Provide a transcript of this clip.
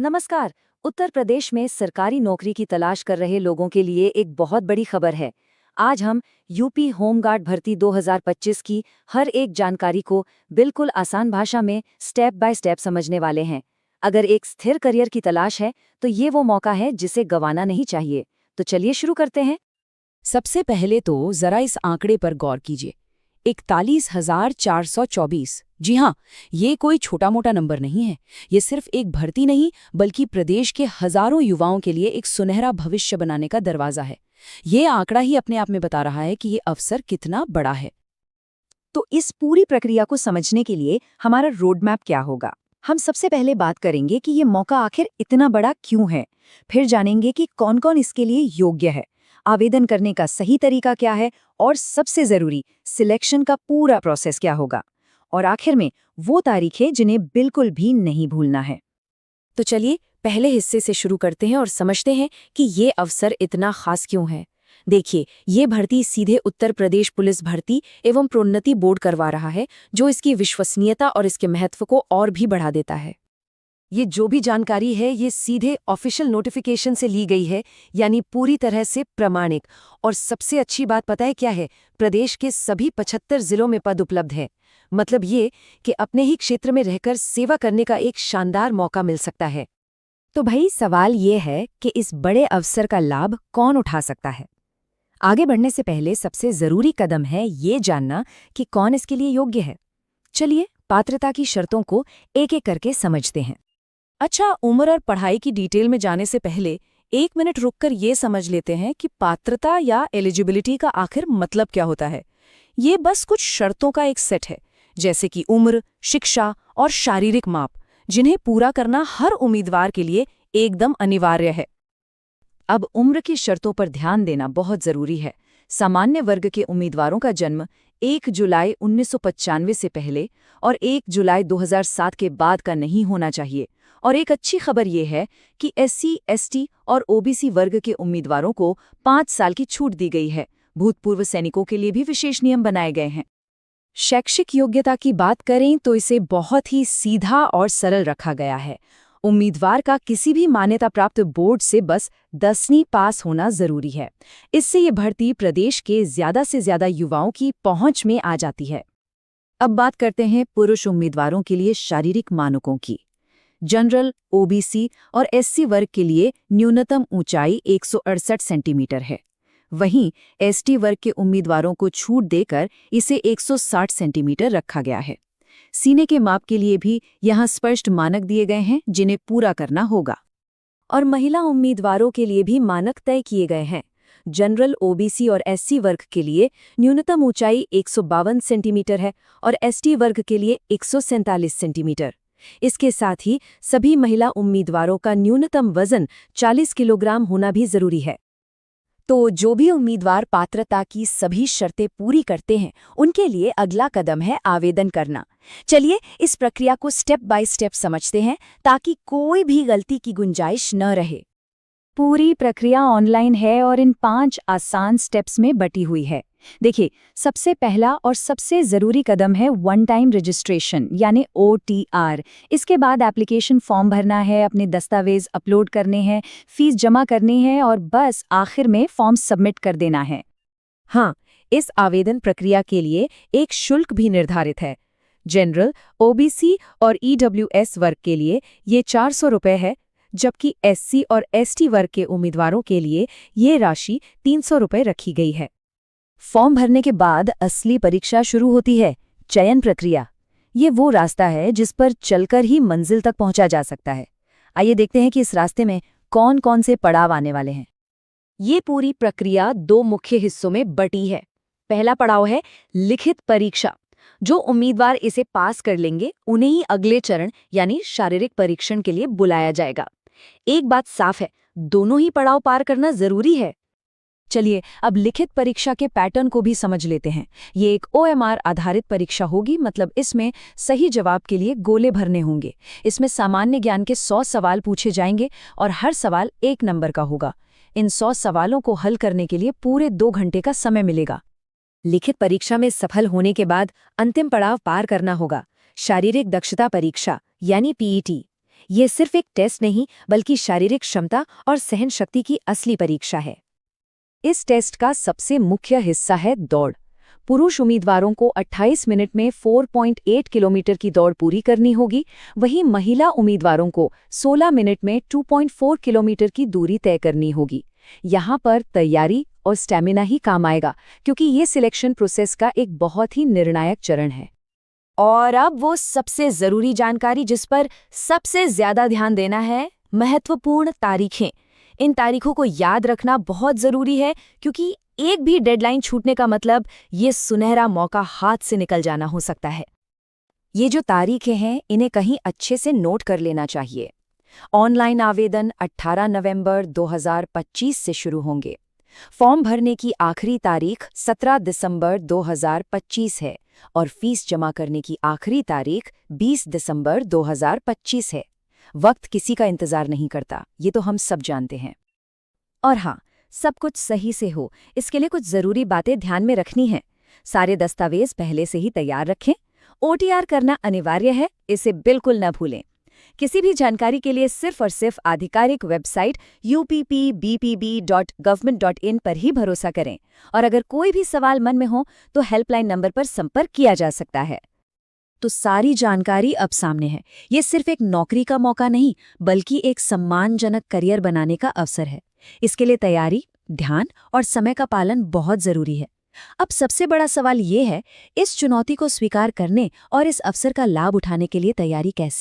नमस्कार। उत्तर प्रदेश में सरकारी नौकरी की तलाश कर रहे लोगों के लिए एक बहुत बड़ी खबर है। आज हम यूपी होमगार्ड भर्ती 2025 की हर एक जानकारी को बिल्कुल आसान भाषा में स्टेप बाय स्टेप समझने वाले हैं। अगर एक स्थिर करियर की तलाश है तो ये वो मौका है जिसे गंवाना नहीं चाहिए। तो चलिए शुरू करते हैं। सबसे पहले तो जरा इस आंकड़े पर गौर कीजिए। 41,424। जी हाँ, ये कोई छोटा मोटा नंबर नहीं है। ये सिर्फ एक भर्ती नहीं, बल्कि प्रदेश के हजारों युवाओं के लिए एक सुनहरा भविष्य बनाने का दरवाजा है। ये आंकड़ा ही अपने आप में बता रहा है कि ये अवसर कितना बड़ा है। तो इस पूरी प्रक्रिया को समझने के लिए हमारा रोड मैप क्या होगा? हम सबसे पहले बात करेंगे कि ये मौका आखिर इतना बड़ा क्यों है। फिर जानेंगे कि कौन-कौन इसके लिए योग्य है, आवेदन करने का सही तरीका क्या है और सबसे जरूरी सिलेक्शन का पूरा प्रोसेस क्या होगा। और आखिर में वो तारीखें जिन्हें बिल्कुल भी नहीं भूलना है। तो चलिए पहले हिस्से से शुरू करते हैं और समझते हैं कि ये अवसर इतना खास क्यों है। देखिए, ये भर्ती सीधे उत्तर प्रदेश पुलिस भर्ती एवं प्रोन्नति बोर्ड करवा रहा है, जो इसकी विश्वसनीयता और इसके महत्व को और भी बढ़ा देता है। ये जो भी जानकारी है ये सीधे ऑफिशियल नोटिफिकेशन से ली गई है, यानी पूरी तरह से प्रामाणिक। और सबसे अच्छी बात पता है क्या है? प्रदेश के सभी 75 जिलों में पद उपलब्ध है। मतलब ये कि अपने ही क्षेत्र में रहकर सेवा करने का एक शानदार मौका मिल सकता है। तो भाई सवाल ये है कि इस बड़े अवसर का लाभ कौन उठा सकता है। आगे बढ़ने से पहले सबसे जरूरी कदम है ये जानना कि कौन इसके लिए योग्य है। चलिए पात्रता की शर्तों को एक एक करके समझते हैं। अच्छा, उम्र और पढ़ाई की डिटेल में जाने से पहले 1 मिनट रुककर ये समझ लेते हैं कि पात्रता या एलिजिबिलिटी का आखिर मतलब क्या होता है। ये बस कुछ शर्तों का एक सेट है, जैसे कि उम्र, शिक्षा और शारीरिक माप, जिन्हें पूरा करना हर उम्मीदवार के लिए एकदम अनिवार्य है। अब उम्र की शर्तों पर ध्यान देना बहुत जरूरी है। सामान्य वर्ग के उम्मीदवारों का जन्म 1 जुलाई 1995 से पहले और 1 जुलाई 2007 के बाद का नहीं होना चाहिए। और एक अच्छी खबर ये है कि SC, ST और OBC वर्ग के उम्मीदवारों को 5 साल की छूट दी गई है। भूतपूर्व सैनिकों के लिए भी विशेष नियम बनाए गए हैं। शैक्षिक योग्यता की बात करें तो इसे बहुत ही सीधा और सरल रखा गया है। उम्मीदवार का किसी भी मान्यता प्राप्त बोर्ड से बस 10वीं पास होना जरूरी है। इससे ये भर्ती प्रदेश के ज्यादा से ज्यादा युवाओं की पहुंच में आ जाती है। अब बात करते हैं पुरुष उम्मीदवारों के लिए शारीरिक मानकों की। जनरल, OBC और SC वर्ग के लिए न्यूनतम ऊंचाई 168 सेंटीमीटर है। वहीं ST वर्ग के उम्मीदवारों को छूट देकर इसे 160 सेंटीमीटर रखा गया है। सीने के माप के लिए भी यहाँ स्पष्ट मानक दिए गए हैं जिन्हें पूरा करना होगा। और महिला उम्मीदवारों के लिए भी मानक तय किए गए हैं। जनरल, OBC और SC वर्ग के लिए न्यूनतम ऊंचाई 152 सेंटीमीटर है और ST वर्ग के लिए 147 सेंटीमीटर। इसके साथ ही सभी महिला उम्मीदवारों का न्यूनतम वजन 40 किलोग्राम होना भी जरूरी है। तो जो भी उम्मीदवार पात्रता की सभी शर्तें पूरी करते हैं, उनके लिए अगला कदम है आवेदन करना। चलिए इस प्रक्रिया को स्टेप बाय स्टेप समझते हैं ताकि कोई भी गलती की गुंजाइश न रहे। पूरी प्रक्रिया ऑनलाइन है और इन 5 आसान स्टेप्स में बटी हुई है। देखिए, सबसे पहला और सबसे ज़रूरी कदम है वन टाइम रजिस्ट्रेशन यानी OTR। इसके बाद एप्लीकेशन फॉर्म भरना है, अपने दस्तावेज अपलोड करने हैं, फीस जमा करनी है और बस आखिर में फॉर्म सबमिट कर देना है। हाँ, इस आवेदन प्रक्रिया के लिए एक शुल्क भी निर्धारित है। जनरल, OBC और EWS वर्ग के लिए ये 400 रुपये है, जबकि SC और ST वर्ग के उम्मीदवारों के लिए ये राशि 300 रुपये रखी गई है। फॉर्म भरने के बाद असली परीक्षा शुरू होती है, चयन प्रक्रिया। ये वो रास्ता है जिस पर चलकर ही मंजिल तक पहुंचा जा सकता है। आइए देखते हैं कि इस रास्ते में कौन कौन से पड़ाव आने वाले हैं। ये पूरी प्रक्रिया 2 मुख्य हिस्सों में बटी है। पहला पड़ाव है लिखित परीक्षा। जो उम्मीदवार इसे पास कर लेंगे उन्हें ही अगले चरण यानी शारीरिक परीक्षण के लिए बुलाया जाएगा। एक बात साफ है, दोनों ही पड़ाव पार करना जरूरी है। चलिए अब लिखित परीक्षा के पैटर्न को भी समझ लेते हैं। ये एक OMR आधारित परीक्षा होगी, मतलब इसमें सही जवाब के लिए गोले भरने होंगे। इसमें सामान्य ज्ञान के 100 सवाल पूछे जाएंगे और हर सवाल 1 नंबर का होगा। इन 100 सवालों को हल करने के लिए पूरे 2 घंटे का समय मिलेगा। लिखित परीक्षा में सफल होने के बाद अंतिम पड़ाव पार करना होगा, शारीरिक दक्षता परीक्षा यानी PET। ये सिर्फ एक टेस्ट नहीं बल्कि शारीरिक क्षमता और सहन शक्ति की असली परीक्षा है। इस टेस्ट का सबसे मुख्य हिस्सा है दौड़। पुरुष उम्मीदवारों को 28 मिनट में 4.8 किलोमीटर की दौड़ पूरी करनी होगी, वहीं महिला उम्मीदवारों को 16 मिनट में 2.4 किलोमीटर की दूरी तय करनी होगी। यहाँ पर तैयारी और स्टैमिना ही काम आएगा, क्योंकि ये सिलेक्शन प्रोसेस का एक बहुत ही निर्णायक चरण है। और अब वो सबसे जरूरी जानकारी जिस पर सबसे ज्यादा ध्यान देना है, महत्वपूर्ण तारीखें। इन तारीखों को याद रखना बहुत जरूरी है, क्योंकि एक भी डेडलाइन छूटने का मतलब ये सुनहरा मौका हाथ से निकल जाना हो सकता है। ये जो तारीखें हैं, इन्हें कहीं अच्छे से नोट कर लेना चाहिए। ऑनलाइन आवेदन 18 नवंबर 2025 से शुरू होंगे। फॉर्म भरने की आखिरी तारीख 17 दिसंबर 2025 है और फीस जमा करने की आखिरी तारीख 20 दिसंबर 2025 है। वक्त किसी का इंतजार नहीं करता, ये तो हम सब जानते हैं। और हाँ, सब कुछ सही से हो, इसके लिए कुछ ज़रूरी बातें ध्यान में रखनी हैं। सारे दस्तावेज पहले से ही तैयार रखें। OTR करना अनिवार्य है, इसे बिल्कुल न भूलें। किसी भी जानकारी के लिए सिर्फ और सिर्फ आधिकारिक वेबसाइट uppbpb.government.in पर ही भरोसा करें। और अगर कोई भी सवाल मन में हो तो हेल्पलाइन नंबर पर संपर्क किया जा सकता है। तो सारी जानकारी अब सामने है। ये सिर्फ एक नौकरी का मौका नहीं, बल्कि एक सम्मानजनक करियर बनाने का अवसर है। इसके लिए तैयारी, ध्यान और समय का पालन बहुत जरूरी है। अब सबसे बड़ा सवाल ये है, इस चुनौती को स्वीकार करने और इस अवसर का लाभ उठाने के लिए तैयारी कैसी